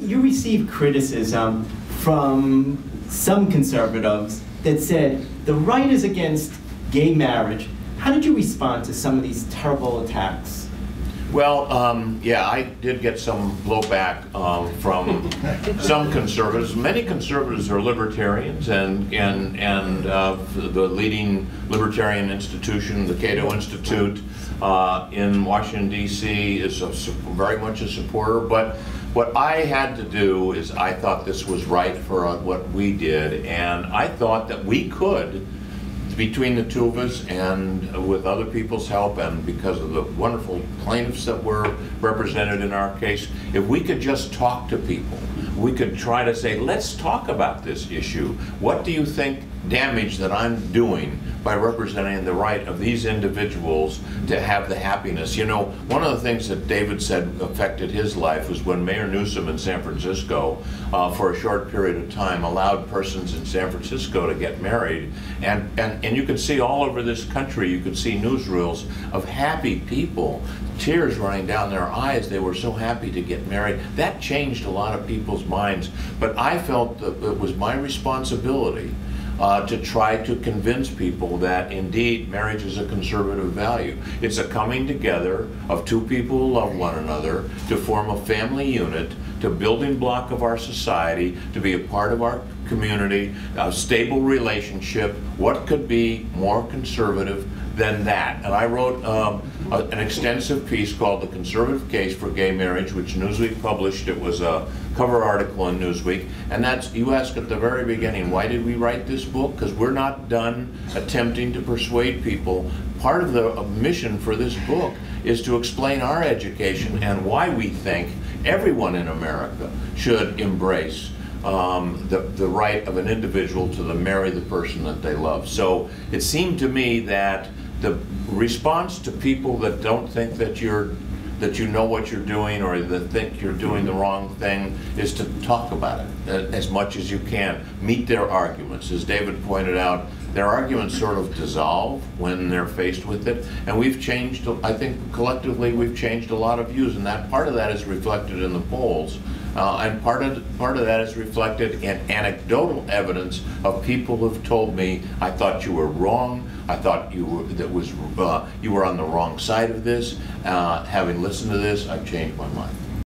you received criticism from some conservatives that said the right is against gay marriage. How did you respond to some of these terrible attacks? Well, yeah, I did get some blowback from some conservatives. Many conservatives are libertarians, and the leading libertarian institution, the Cato Institute in Washington, D.C., is very much a supporter. But what I had to do is I thought this was right for what we did, and I thought that we could, between the two of us and with other people's help and because of the wonderful plaintiffs that were represented in our case, if we could just talk to people, we could try to say, let's talk about this issue. What do you think damage that I'm doing by representing the right of these individuals to have the happiness? You know, one of the things that David said affected his life was when Mayor Newsom in San Francisco, for a short period of time, allowed persons in San Francisco to get married. And you could see all over this country, you could see newsreels of happy people, tears running down their eyes. They were so happy to get married. That changed a lot of people's minds. But I felt that it was my responsibility to try to convince people that indeed marriage is a conservative value. It's a coming together of two people who love one another to form a family unit, to building block of our society, to be a part of our community, a stable relationship. What could be more conservative than that? And I wrote an extensive piece called The Conservative Case for Gay Marriage, which Newsweek published. It was a cover article in Newsweek. And that's, you asked at the very beginning, why did we write this book? Because we're not done attempting to persuade people. Part of the mission for this book is to explain our education and why we think everyone in America should embrace the right of an individual to marry the person that they love. So it seemed to me that the response to people that don't think that you know what you're doing or that think you're doing the wrong thing is to talk about it as much as you can. Meet their arguments. As David pointed out, their arguments sort of dissolve when they're faced with it. And we've changed, I think collectively we've changed a lot of views, and that part of that is reflected in the polls. And part of that is reflected in anecdotal evidence of people who've told me, I thought you were wrong, I thought you were on the wrong side of this. Having listened to this, I've changed my mind.